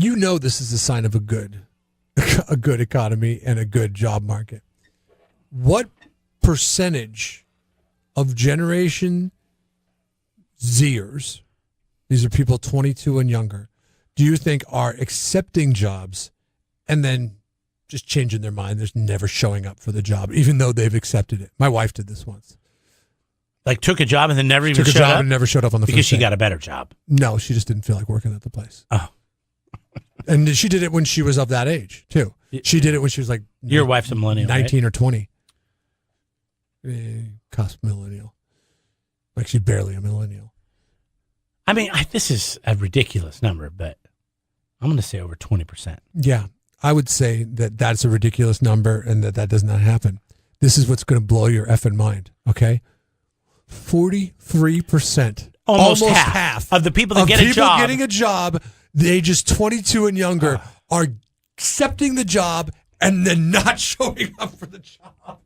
you know this is a sign of a good economy and a good job market. What percentage of Generation Zers, these are people 22 and younger, do you think are accepting jobs and then just changing their mind? There's never showing up for the job, even though they've accepted it. My wife did this once. Like took a job and then never even Took a showed job up? and never showed up on the because first she day. got a better job. No, she just didn't feel like working at the place. Oh. And she did it when she was of that age, too. She did it when she was like... Your wife's a millennial, 19 right? or 20. Cusp millennial. Like she's barely a millennial. I mean, this is a ridiculous number, but I'm going to say over 20%. Yeah, I would say that that's a ridiculous number and that does not happen. This is what's going to blow your effing mind, okay? 43%. Almost half of the people that get a job. Getting a job, the ages 22 and younger, are accepting the job and then not showing up for the job.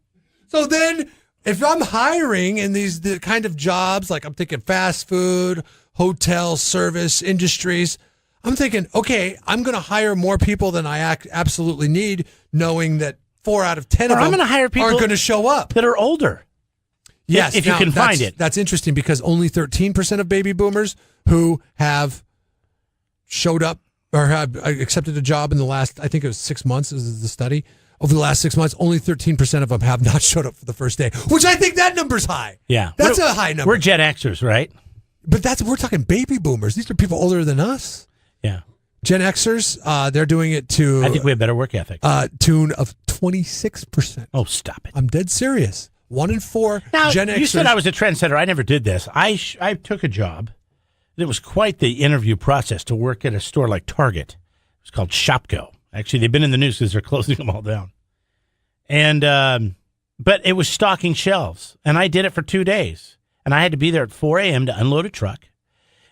So then, if I'm hiring in the kind of jobs, like I'm thinking fast food, hotel, service, industries, I'm thinking, okay, I'm going to hire more people than I absolutely need, knowing that 4 out of 10 of them aren't going to show up. That are older. Yes, if you can find it. That's interesting because only 13% of baby boomers who have showed up or have accepted a job in the last, I think it was 6 months, is the study. Over the last 6 months, only 13% of them have not showed up for the first day, which I think that number's high. Yeah. That's a high number. We're Gen Xers, right? But we're talking baby boomers. These are people older than us. Yeah. Gen Xers, they're doing it to... I think we have better work ethic. Tune of 26%. Oh, stop it. I'm dead serious. 1 in 4 now, Gen Xers... You said I was a trendsetter. I never did this. I took a job. It was quite the interview process to work at a store like Target. It was called Shopko. Actually, they've been in the news because they're closing them all down. And but it was stocking shelves, and I did it for 2 days. And I had to be there at 4 a.m. to unload a truck,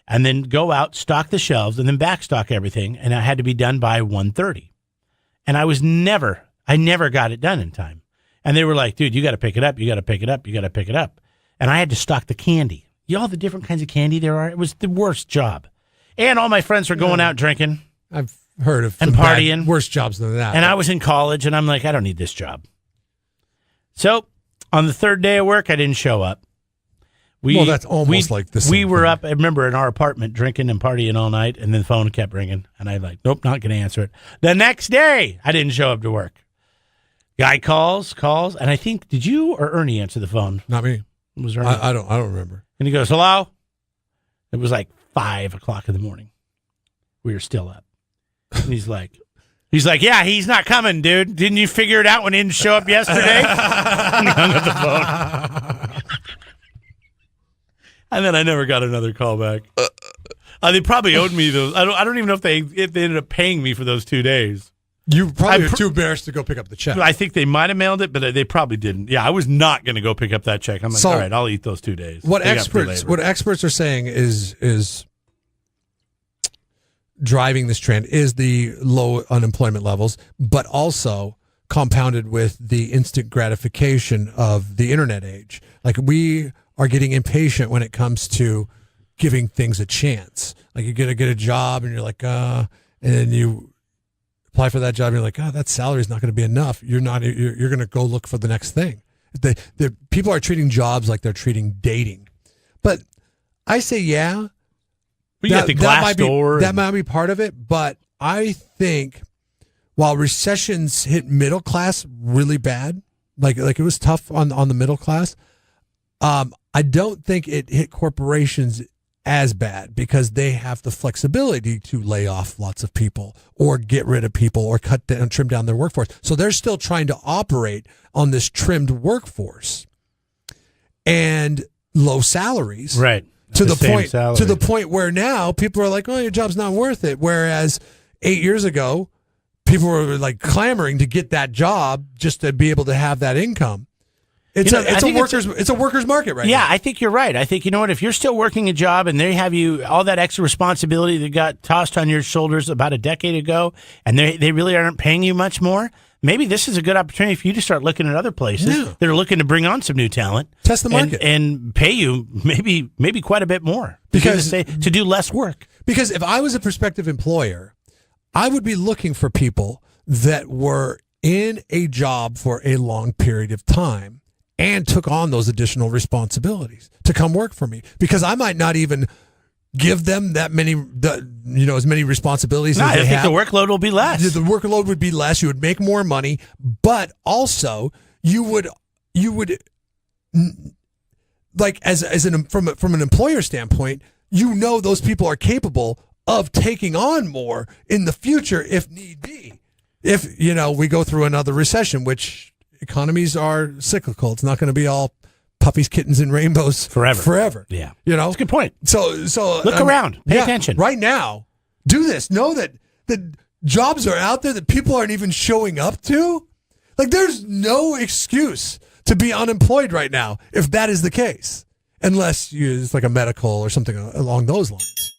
and then go out, stock the shelves, and then backstock everything. And I had to be done by 1:30. And I never got it done in time. And they were like, dude, you got to pick it up. You got to pick it up. You got to pick it up. And I had to stock the candy. You know all the different kinds of candy there are? It was the worst job. And all my friends were going out drinking. I've heard of and partying. Worse jobs than that. And I was in college, and I'm like, I don't need this job. So on the third day of work, I didn't show up. That's almost like the same We were thing. up, I remember, in our apartment drinking and partying all night, and then the phone kept ringing. And I like, nope, not going to answer it. The next day, I didn't show up to work. Guy calls, and I think, did you or Ernie answer the phone? Not me. It was Ernie. I don't remember. And he goes, hello? It was like 5 o'clock in the morning. We were still up. And he's like, yeah, he's not coming, dude. Didn't you figure it out when he didn't show up yesterday? And he hung up the phone. And then I never got another call back. They probably owed me those. I don't even know if they ended up paying me for those 2 days. You probably were too embarrassed to go pick up the check. I think they might have mailed it, but they probably didn't. Yeah, I was not going to go pick up that check. I'm like, all right, I'll eat those 2 days. What experts are saying is driving this trend is the low unemployment levels, but also compounded with the instant gratification of the internet age. Like we are getting impatient when it comes to giving things a chance. Like you're going to get a job and you're like, and then you apply for that job and you're like, that salary is not going to be enough. You're going to go look for the next thing. The people are treating jobs like they're treating dating. But I say, yeah. You got the Glassdoor. That might be part of it, but I think while recessions hit middle class really bad, like it was tough on the middle class, I don't think it hit corporations as bad because they have the flexibility to lay off lots of people or get rid of people or cut down, trim down their workforce. So they're still trying to operate on this trimmed workforce and low salaries. Right. To the point where now people are like, oh, your job's not worth it. Whereas 8 years ago, people were like clamoring to get that job just to be able to have that income. It's a worker's market right now. Yeah, I think you're right. I think, you know what, if you're still working a job and they have you all that extra responsibility that got tossed on your shoulders about a decade ago and they really aren't paying you much more, maybe this is a good opportunity for you to start looking at other places that are looking to bring on some new talent. Test the market. And pay you maybe quite a bit more. Because to do less work. Because if I was a prospective employer, I would be looking for people that were in a job for a long period of time and took on those additional responsibilities to come work for me, because I might not even give them that many, as many responsibilities as they I think have. the workload will be less. The workload would be less. You would make more money, but also you would like from an employer standpoint, those people are capable of taking on more in the future if need be. If we go through another recession, which economies are cyclical, it's not going to be all puppies, kittens, and rainbows forever. Yeah, that's a good point. So look around, pay attention right now. Do this. Know that jobs are out there that people aren't even showing up to. Like, there's no excuse to be unemployed right now if that is the case, unless it's like a medical or something along those lines.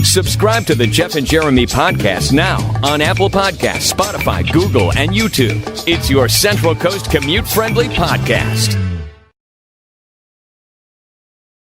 Subscribe to the Jeff and Jeremy podcast now on Apple Podcasts, Spotify, Google, and YouTube. It's your Central Coast commute-friendly podcast.